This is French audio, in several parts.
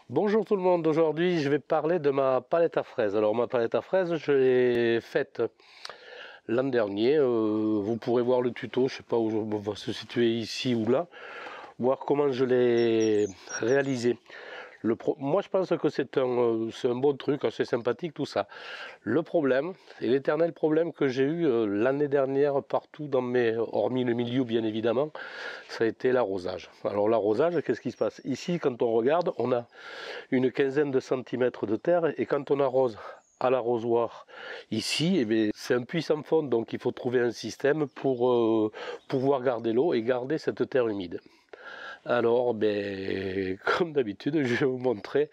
Bonjour tout le monde, aujourd'hui je vais parler de ma palette à fraises. Alors ma palette à fraises, je l'ai faite l'an dernier. Vous pourrez voir le tuto, je ne sais pas où je va se situer ici ou là, voir comment je l'ai réalisé. Moi je pense que c'est un bon truc, assez sympathique tout ça. Le problème, et l'éternel problème que j'ai eu l'année dernière partout hormis le milieu bien évidemment, ça a été l'arrosage. Alors l'arrosage, qu'est-ce qui se passe? Ici quand on regarde, on a une quinzaine de centimètres de terre et quand on arrose à l'arrosoir ici, c'est un puits sans fond, donc il faut trouver un système pour pouvoir garder l'eau et garder cette terre humide. Alors, comme d'habitude, je vais vous montrer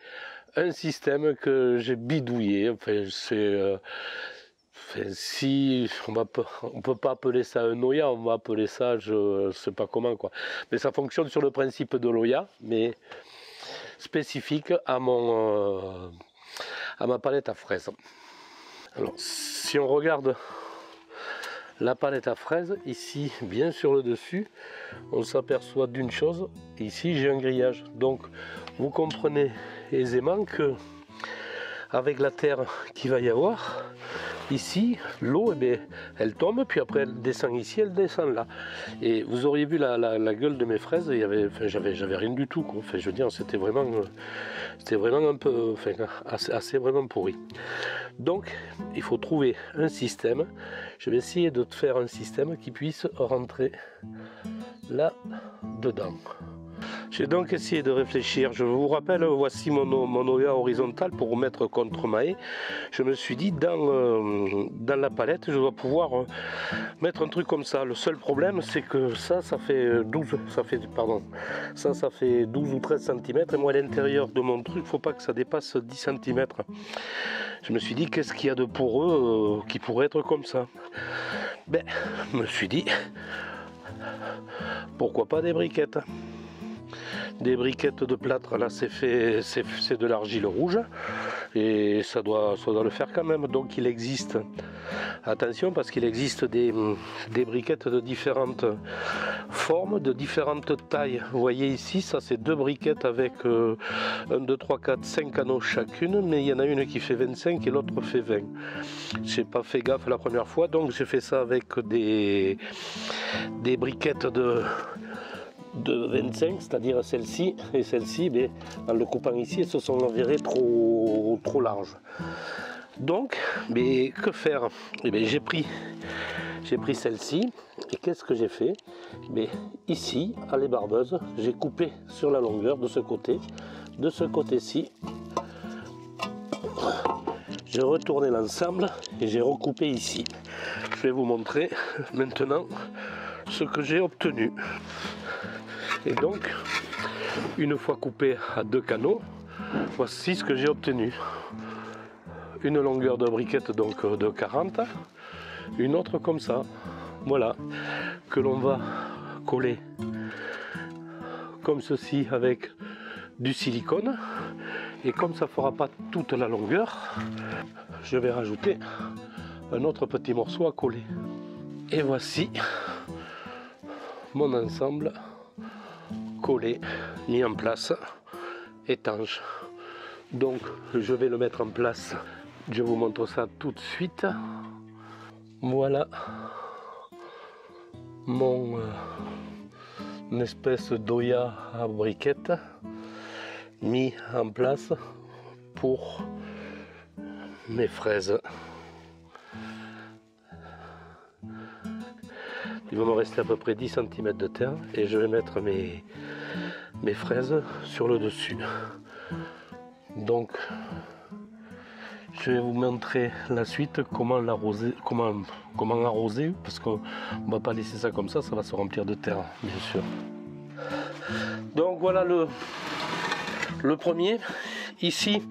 un système que j'ai bidouillé. Si on peut pas appeler ça un Oya, on va appeler ça, je sais pas comment quoi. Mais ça fonctionne sur le principe de l'Oya, mais spécifique à ma palette à fraises. Alors, si on regarde la palette à fraises, ici, bien sur le dessus, on s'aperçoit d'une chose. Ici, j'ai un grillage. Donc, vous comprenez aisément que avec la terre qu'il va y avoir, ici, l'eau, elle tombe, puis après elle descend ici, elle descend là. Et vous auriez vu la gueule de mes fraises, j'avais rien du tout, quoi. Enfin, je veux dire, c'était vraiment un peu, assez vraiment pourri. Donc, il faut trouver un système. Je vais essayer de faire un système qui puisse rentrer là dedans. J'ai donc essayé de réfléchir. Je vous rappelle, voici mon Oya horizontal pour vous mettre contre ma haie. Je me suis dit, dans la palette, je dois pouvoir mettre un truc comme ça. Le seul problème, c'est que ça fait 12 ou 13 cm. Et moi, à l'intérieur de mon truc, il ne faut pas que ça dépasse 10 cm. Je me suis dit, qu'est-ce qu'il y a de poreux qui pourrait être comme ça? Je me suis dit, pourquoi pas des briquettes? Des briquettes de plâtre, là c'est de l'argile rouge et ça doit le faire quand même. Donc il existe, attention, parce qu'il existe des briquettes de différentes formes, de différentes tailles. Vous voyez ici, ça c'est deux briquettes avec 1, 2, 3, 4, 5 canaux chacune, mais il y en a une qui fait 25 et l'autre fait 20. J'ai pas fait gaffe la première fois, donc j'ai fait ça avec des briquettes de 25, c'est-à-dire celle-ci et celle-ci, mais en le coupant ici, elles se sont avérées trop larges. Donc, mais que faire? J'ai pris celle-ci et qu'est-ce que j'ai fait? Ici, à l'ébarbeuse, j'ai coupé sur la longueur de ce côté-ci. J'ai retourné l'ensemble et j'ai recoupé ici. Je vais vous montrer maintenant ce que j'ai obtenu. Et donc, une fois coupé à 2 canaux, voici ce que j'ai obtenu. Une longueur de briquette donc de 40, une autre comme ça, voilà, que l'on va coller comme ceci avec du silicone. Et comme ça ne fera pas toute la longueur, je vais rajouter un autre petit morceau à coller. Et voici mon ensemble collé, mis en place, étanche. Donc je vais le mettre en place, je vous montre ça tout de suite. Voilà mon espèce d'Oya à briquette mis en place pour mes fraises. Il va me rester à peu près 10 cm de terre et je vais mettre mes fraises sur le dessus. Donc je vais vous montrer la suite, comment l'arroser, comment arroser, parce qu'on ne va pas laisser ça comme ça va se remplir de terre bien sûr. Donc voilà le premier. Ici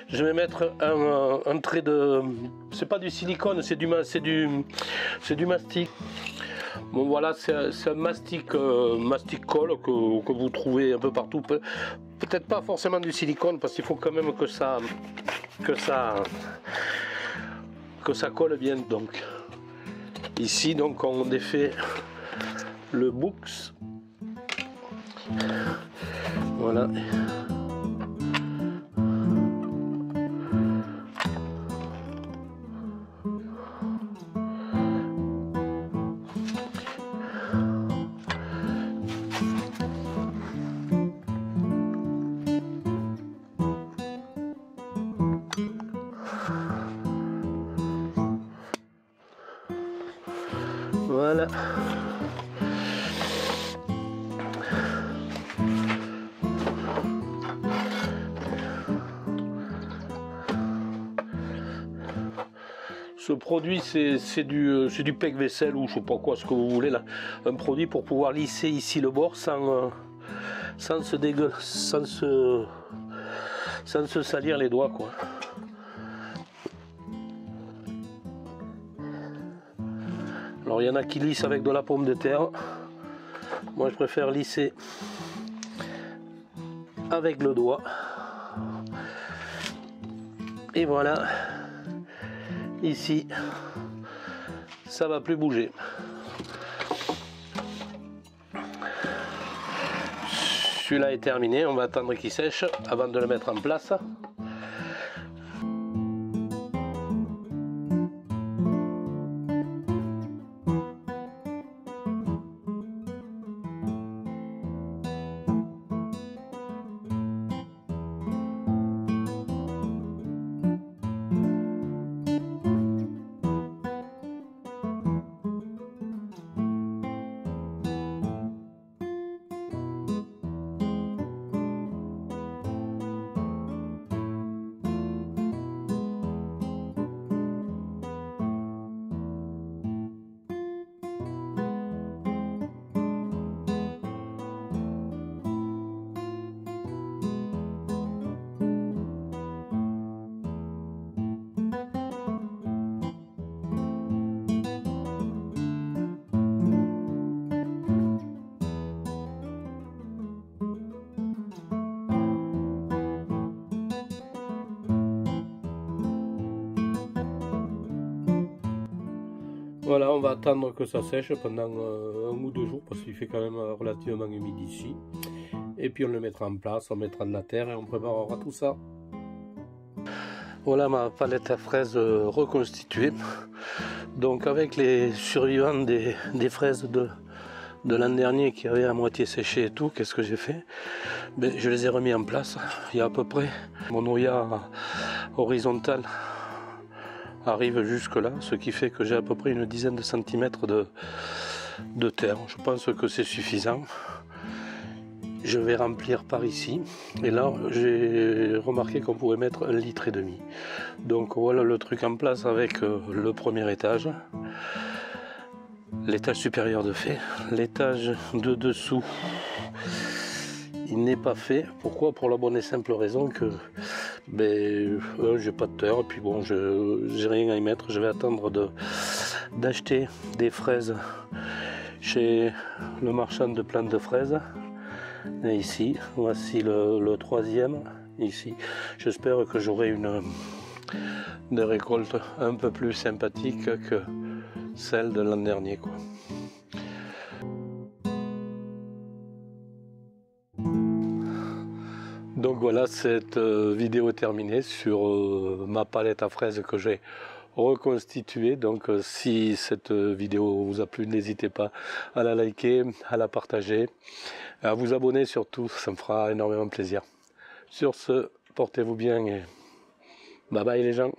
je vais mettre un trait de, c'est pas du silicone, c'est du mastic. Bon voilà, c'est un mastic colle que vous trouvez un peu partout. Peut-être pas forcément du silicone, parce qu'il faut quand même que ça colle bien. Donc ici donc on défait le books. Voilà. mal. Ce produit c'est du pec vaisselle ou je sais pas quoi, ce que vous voulez là. Un produit pour pouvoir lisser ici le bord sans se salir les doigts quoi. Alors il y en a qui lissent avec de la pomme de terre. Moi je préfère lisser avec le doigt. Et voilà. Ici, ça va plus bouger. Celui-là est terminé, on va attendre qu'il sèche avant de le mettre en place. Voilà, on va attendre que ça sèche pendant 1 ou 2 jours parce qu'il fait quand même relativement humide ici. Et puis on le mettra en place, on mettra de la terre et on préparera tout ça. Voilà ma palette à fraises reconstituée. Donc avec les survivants des fraises de l'an dernier qui avaient à moitié séché et tout, qu'est-ce que j'ai fait? Je les ai remis en place. Il y a à peu près mon noyau horizontal arrive jusque là, ce qui fait que j'ai à peu près une dizaine de centimètres de terre. Je pense que c'est suffisant. Je vais remplir par ici et là j'ai remarqué qu'on pouvait mettre 1,5 litre. Donc voilà le truc en place avec le premier étage, l'étage supérieur de fait, l'étage de dessous il n'est pas fait. Pourquoi? Pour la bonne et simple raison que j'ai pas de terre et puis bon, j'ai rien à y mettre. Je vais attendre d'acheter des fraises chez le marchand de plantes de fraises. Et ici, voici le troisième. Ici, j'espère que j'aurai des récoltes un peu plus sympathiques que celle de l'an dernier, quoi. Donc voilà, cette vidéo est terminée sur ma palette à fraises que j'ai reconstituée. Donc si cette vidéo vous a plu, n'hésitez pas à la liker, à la partager, à vous abonner surtout, ça me fera énormément plaisir. Sur ce, portez-vous bien et bye bye les gens.